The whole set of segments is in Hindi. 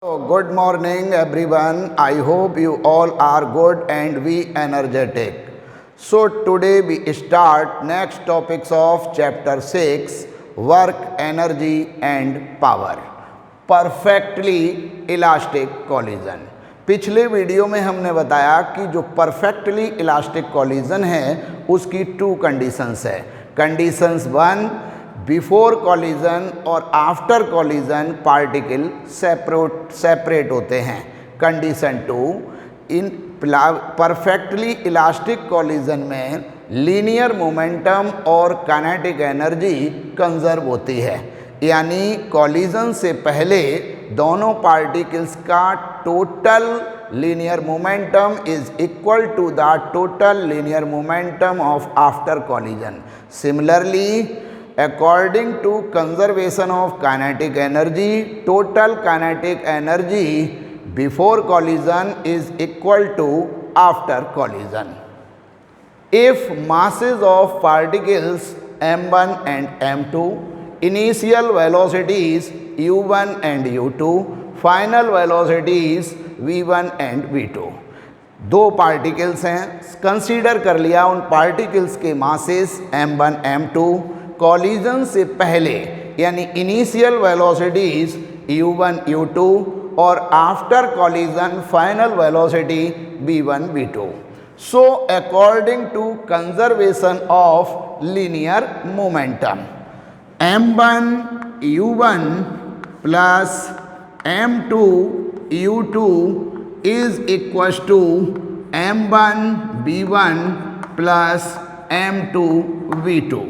So, good morning everyone. I hope you all are good and we energetic. So today we start next topics of chapter 6, work, energy and power. Perfectly elastic collision. पिछले वीडियो में हमने बताया कि जो परफेक्टली इलास्टिक कॉलिजन है उसकी टू कंडीशंस है. कंडीशंस 1, बिफोर कॉलिजन और आफ्टर कॉलिजन पार्टिकल सेपरेट होते हैं. Condition 2, in perfectly elastic collision में लीनियर मोमेंटम और काइनेटिक एनर्जी कंजर्व होती है. यानी कॉलिजन से पहले दोनों पार्टिकल्स का total linear momentum is equal to the total linear momentum of after collision. Similarly, according to conservation of kinetic energy, total kinetic energy before collision is equal to after collision. If masses of particles m1 and m2, initial velocities u1 and u2, final velocities v1 and v2. दो पार्टिकल्स हैं, कंसीडर कर लिया उन पार्टिकल्स के मासेस m1 m2. कॉलिजन से पहले यानी इनिशियल वेलोसिटीज u1 u2 और after collision final velocity v1 v2. So according to conservation of linear momentum, m1 u1 plus m2 u2 is equal to m1 v1 plus m2 v2.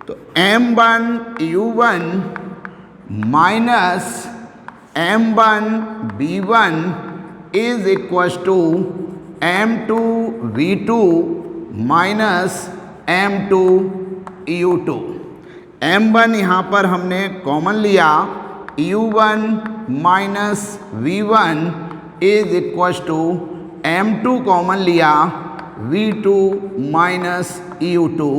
तो m1 u1 minus m1 v1 is equal to m2 v2 minus m2 u2. m1 यहाँ पर हमने कॉमन लिया, u1 minus v1 is equal to m2 common लिया, v2 minus u2.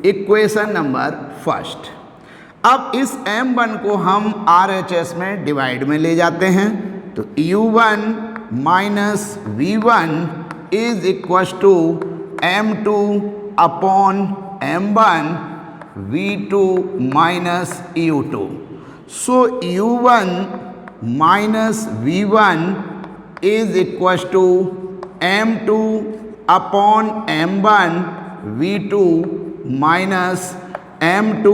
Equation number first. अब इस m1 को हम RHS में डिवाइड में ले जाते हैं तो u1 minus v1 is equal to m2 upon m1 v2 minus u2. So u1 minus v1 is equal to m2 upon m1 v2 minus m2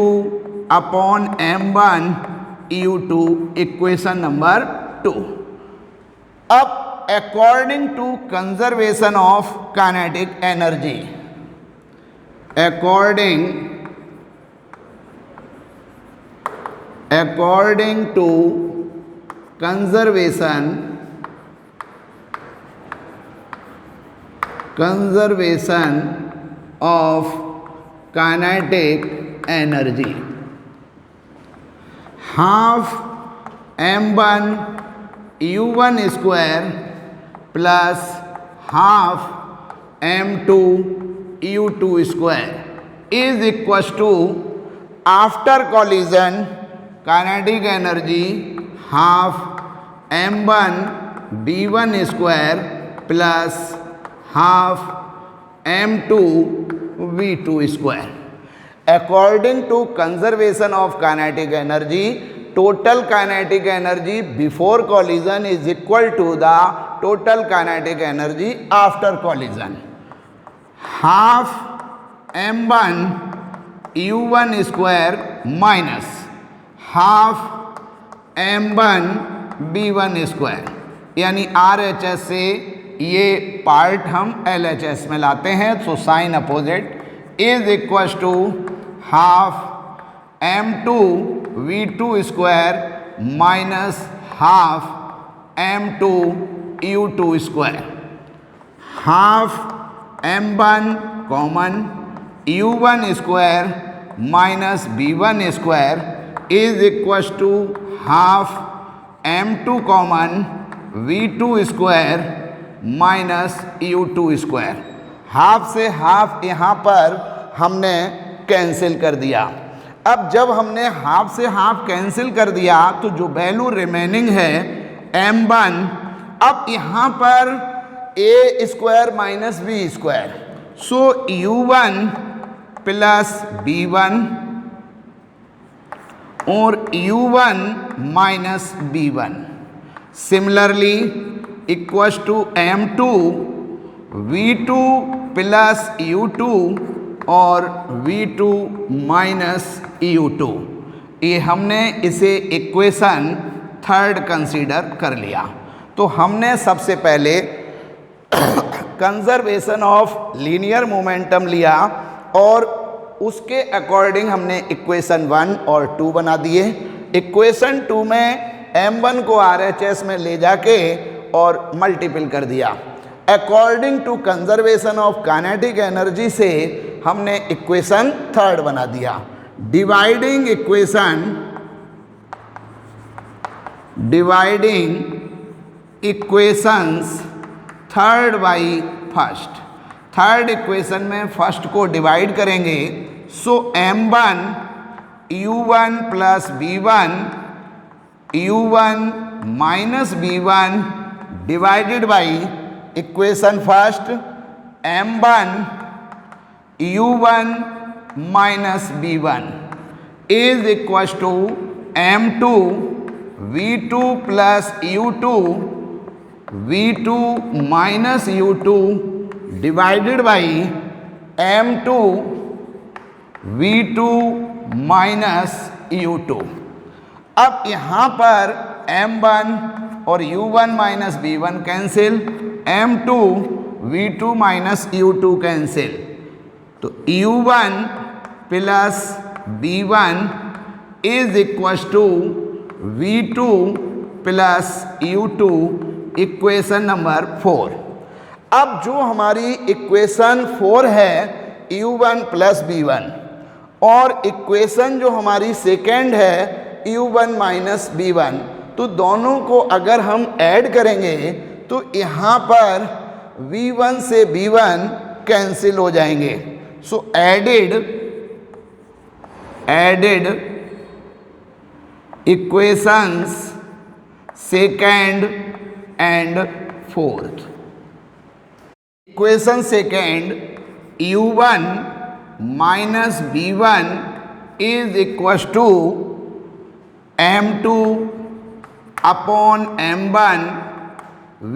upon m1 u2. Equation number 2. अब according to conservation of kinetic energy, according to conservation of kinetic energy, half m1 u1 square plus half m2 u2 square is equal to after collision kinetic energy half m1 v1 square plus half m2 v2 square. According to conservation of kinetic energy, total kinetic energy before collision is equal to the total kinetic energy after collision. Half m1 u1 square minus half m1 v1 square. यानी RHS से ये पार्ट हम LHS में लाते हैं, so sign opposite is equal to half m2 v2 square minus half m2 u2 square. Half m1 common, u1 square minus v1 square is equal to half m2 common v2 square minus u2 square. Half से हाफ यहाँ पर हमने कैंसिल कर दिया. अब जब हमने हाफ से हाफ कैंसिल कर दिया तो जो वैल्यू रिमेनिंग है m1। अब यहाँ पर a square minus B square, so u1 plus b1 और u1 minus b1 similarly equals to m2 v2 plus u2 और v2 माइनस u2। ये हमने इसे इक्वेशन थर्ड कंसीडर कर लिया। तो हमने सबसे पहले कंजर्वेशन ऑफ लीनियर मोमेंटम लिया और उसके अकॉर्डिंग हमने इक्वेशन 1 और 2 बना दिए। इक्वेशन 2 में m1 को RHS में ले जाके और मल्टीपल कर दिया। According to conservation of kinetic energy से हमने इक्वेशन थर्ड बना दिया। Dividing equations third by first. Third equation में फर्स्ट को डिवाइड करेंगे, so m1 u1 plus b1 u1 minus b1 divided by equation first m1 u1 minus b1 is equals to m2 v2 plus u2 v2 minus u2 divided by m2 v2 minus u2। अब यहाँ पर m1 और u1 minus b1 cancel, m2 v2 minus u2 cancel, तो u1 plus b1 is equals to v2 plus u2 equation number 4। अब जो हमारी इक्वेशन 4 है u1 प्लस b1 और इक्वेशन जो हमारी सेकेंड है u1 माइनस b1, तो दोनों को अगर हम ऐड करेंगे तो यहाँ पर v1 से b1 कैंसिल हो जाएंगे। So added equations second and fourth. Equation second u1 minus b1 is equals to m2 upon m1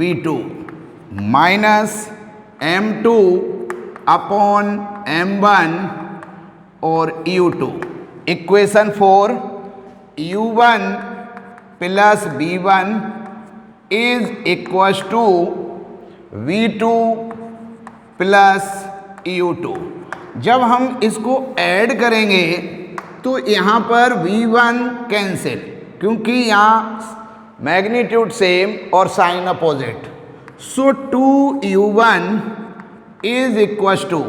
v2 minus m2 upon m1 और u2। Equation 4 u1 plus b1 is equals to v2 plus u2। जब हम इसको ऐड करेंगे तो यहाँ पर v1 कैंसिल, क्योंकि यहाँ मैग्नीट्यूड सेम और sign opposite. So 2u1 is equals to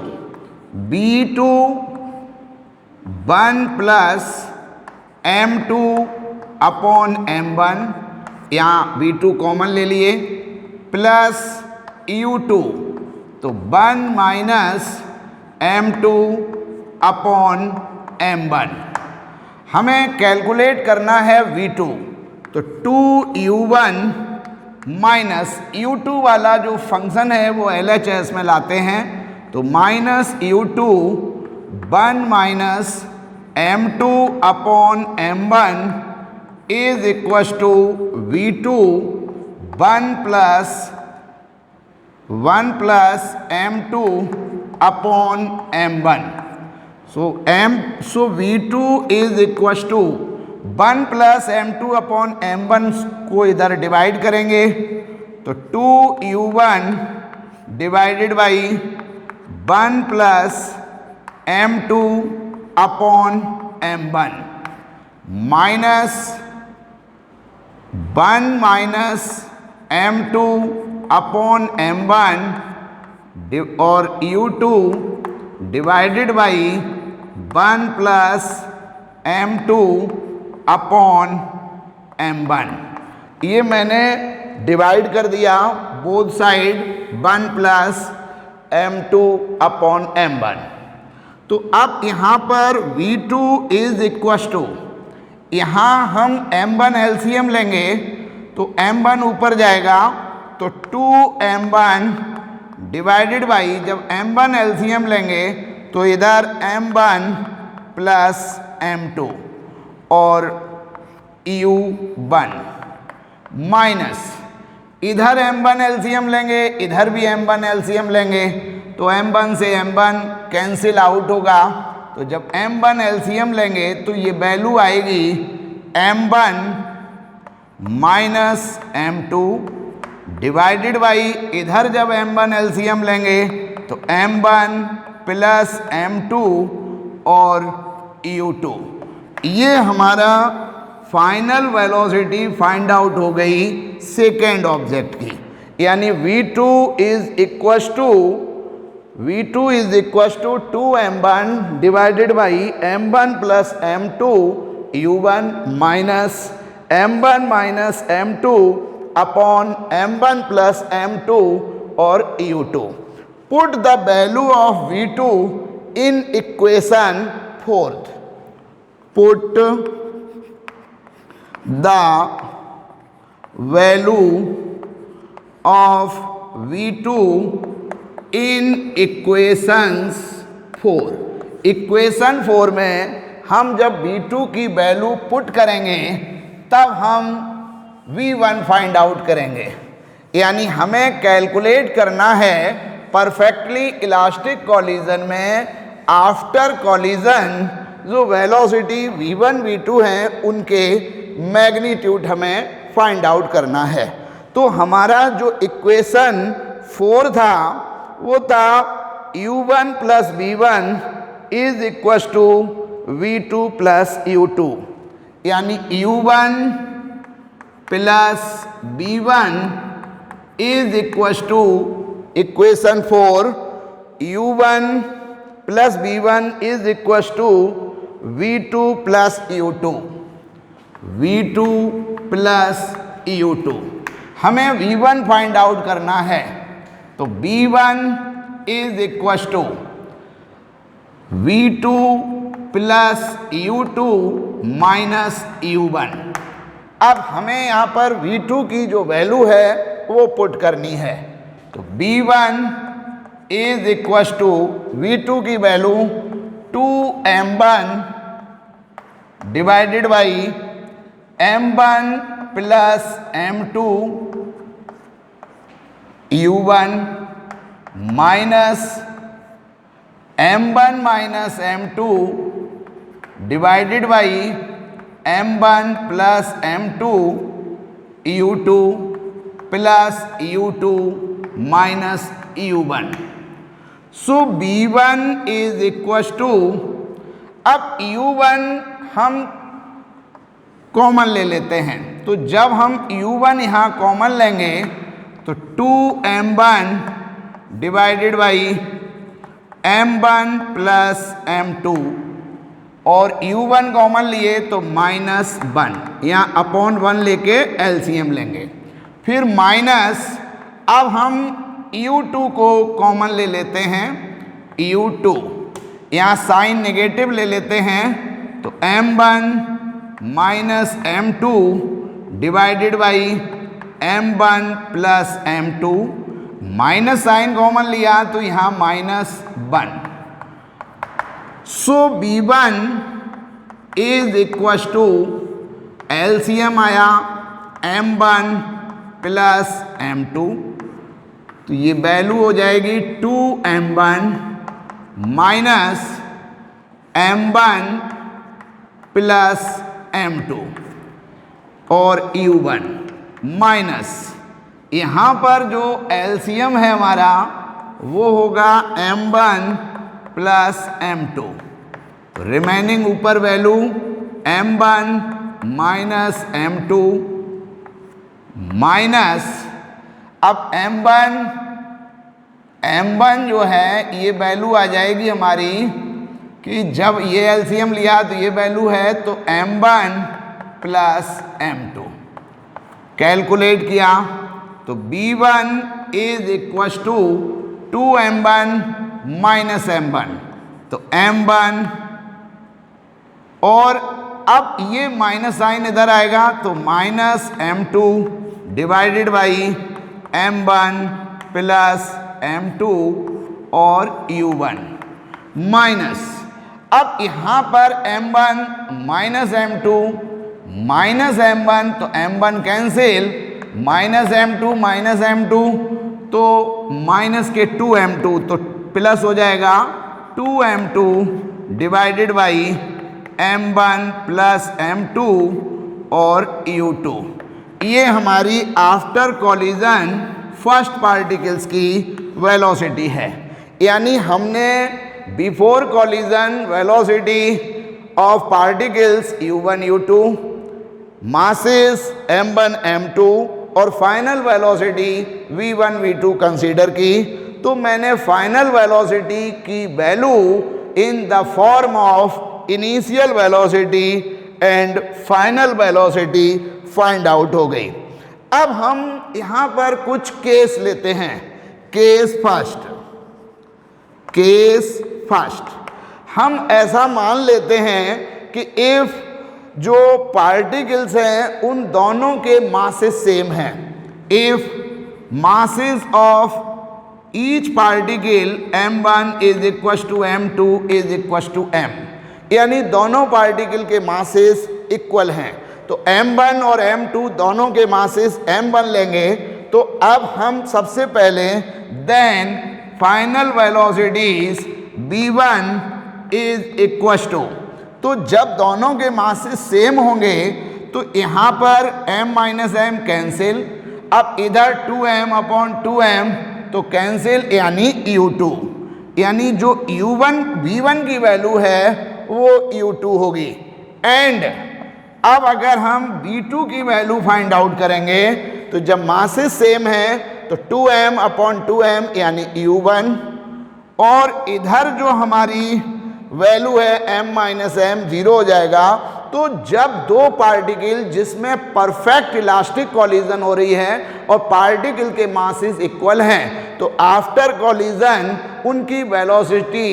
b2 1 plus m2 upon m1, यहाँ v2 कॉमन ले लिए, प्लस u2 तो 1 माइनस m2 अपॉन m1। हमें कैलकुलेट करना है v2, तो 2u1 माइनस u2 वाला जो फंक्शन है वो LHS में लाते हैं, तो minus u2 1 minus m2 upon m1 is equals to v2 1 plus m2 upon m1। So v2 is equals to 1 plus m2 upon m1 को इधर डिवाइड करेंगे, तो 2u1 divided by 1 plus m2 upon m1 minus 1 minus m2 upon m1 और u2 divided by 1 plus m2 upon m1। ये मैंने डिवाइड कर दिया both side 1 plus m2 upon m1। तो अब यहाँ पर v2 इज इक्वल्स टू, यहाँ हम m1 LCM लेंगे तो m1 ऊपर जाएगा तो 2m1 डिवाइडेड बाई, जब m1 एलसीएम लेंगे तो इधर m1 प्लस m2 और u1 माइनस इधर m1 एलसीएम लेंगे, इधर भी m1 एलसीएम लेंगे तो m1 से m1 कैंसिल आउट होगा। तो जब m1 एलसीएम लेंगे तो ये वैल्यू आएगी m1 minus m2 divided by, इधर जब m1 एलसीएम लेंगे तो m1 प्लस m2 और u2। ये हमारा फाइनल वेलोसिटी फाइंड आउट हो गई सेकेंड ऑब्जेक्ट की, यानी v2 is equals to 2m1 divided by m1 plus m2 u1 minus m1 minus m2 upon m1 plus m2 और u2। Put the value of v2 in equation fourth. Put the value of v2 in equations 4। Equation 4 में हम जब v2 की वैल्यू पुट करेंगे तब हम v1 फाइंड आउट करेंगे, यानी हमें कैलकुलेट करना है परफेक्टली इलास्टिक कॉलिजन में आफ्टर कॉलिजन जो वेलोसिटी v1 v2 हैं उनके मैग्नीट्यूड हमें फाइंड आउट करना है। तो हमारा जो इक्वेशन 4 था वो था u1 plus v1 is equals to v2 plus u2, यानी u1 plus v1 is equals to equation 4 u1 plus v1 is equals to v2 plus u2। v2 plus u2 हमें v1 फाइंड आउट करना है, तो v1 is equals to v2 plus u2 minus u1। अब हमें यहाँ पर v2 की जो वैल्यू है वो पुट करनी है, तो v1 is equals to v2 की value 2m1 divided by m1 plus m2 u1 minus m1 minus m2 divided by m1 plus m2 u2 plus u2 minus u1। So v1 is equals to, अब u1 हम कॉमन ले लेते हैं, तो जब हम u1 यहाँ कॉमन लेंगे तो 2m1 divided by m1 plus m2 और u1 कॉमन लिए तो माइनस 1, यहाँ अपॉन 1 लेके एलसीएम लेंगे, फिर माइनस, अब हम u2 को कॉमन ले लेते हैं, u2 यहाँ साइन नेगेटिव ले लेते हैं तो m1 minus m2 divided by m1 plus m2, minus sign common लिया तो यहाँ minus 1। So v1 is equals to LCM आया m1 प्लस m2, तो ये वैल्यू हो जाएगी 2m1 minus m1 plus m2 और u1 माइनस, यहाँ पर जो एलसीएम है हमारा वो होगा m1 प्लस m2, रिमेनिंग ऊपर value m1 minus m2 minus, अब m1 जो है ये वैल्यू आ जाएगी हमारी कि जब ये एलसीएम लिया तो ये वैल्यू है तो m1 प्लस m2 कैलकुलेट किया तो b1 is equals to 2m1 minus m1, तो m1 और अब ये माइनस साइन इधर आएगा तो minus M2 divided by M1 plus M2 और U1 माइनस, अब यहाँ पर M1 minus M2 minus M1 तो M1 कैंसिल, माइनस M2 तो माइनस के 2M2 तो प्लस हो जाएगा 2M2 divided by M1 plus M2 और U2। ये हमारी आफ्टर कॉलिजन फर्स्ट पार्टिकल्स की वेलोसिटी है। यानी हमने before collision velocity of particles U1 U2, masses M1 M2 और final velocity V1 V2 consider की। तो मैंने फाइनल वेलोसिटी की value in the form of initial velocity and final velocity find out हो गई। अब हम यहाँ पर कुछ केस लेते हैं। केस फर्स्ट हम ऐसा मान लेते हैं कि इफ जो पार्टिकल्स हैं उन दोनों के मासेस सेम हैं, if masses of each particle M1 is equal to M2 is equal to M, यानी दोनों पार्टिकल के मासेस इक्वल हैं। तो M1 और M2 दोनों के मासेस M1 लेंगे। तो अब हम सबसे पहले then final velocities V1 is equal to, तो जब दोनों के मासेस सेम होंगे तो यहाँ पर M माइनस M कैंसिल, अब इधर 2M अपॉन 2M तो कैंसिल, यानी U2, यानी जो V1 की वैल्यू है वो U2 होगी। एंड अब अगर हम V2 की वैल्यू फाइंड आउट करेंगे तो जब मासेस सेम है तो 2M अपॉन 2M यानी U1, और इधर जो हमारी वैल्यू है M माइनस M 0 हो जाएगा। तो जब दो पार्टिकल जिसमें परफेक्ट इलास्टिक कॉलिजन हो रही है और पार्टिकल के मासेस इक्वल हैं तो आफ्टर कॉलिजन उनकी वेलोसिटी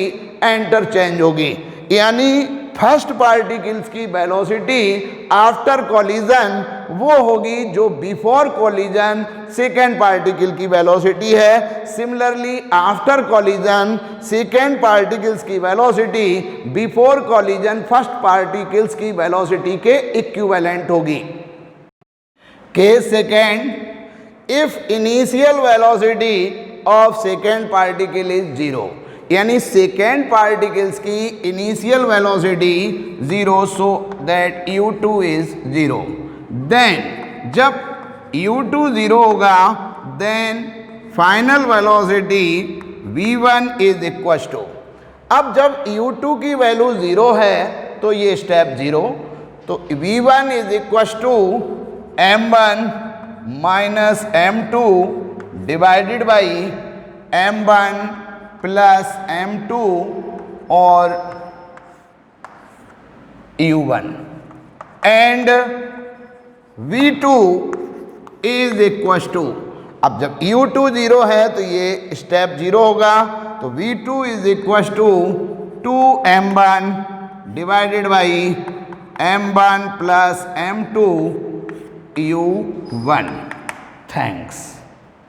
इंटरचेंज होगी। यानी फर्स्ट पार्टिकल्स की वेलोसिटी आफ्टर कॉलिजन वो होगी जो बिफोर कॉलिजन सेकेंड पार्टिकल की वेलोसिटी है। Similarly after collision second particles की velocity before collision first particles की वेलोसिटी के इक्विवेलेंट होगी। Case second, if initial velocity of second particle is 0, यानी सेकेंड पार्टिकल्स की initial velocity 0 so that U2 is 0। Then जब U2 0 होगा then final velocity V1 is equal to, अब जब U2 की वैल्यू 0 है तो ये स्टेप 0, तो V1 is equal to M1 minus M2 divided by M1 plus M2 और U1 and V2 is equal to, अब जब U2 0 है तो ये स्टेप 0 होगा, तो V2 is equal to 2M1 divided by M1 plus M2 U1। Thanks.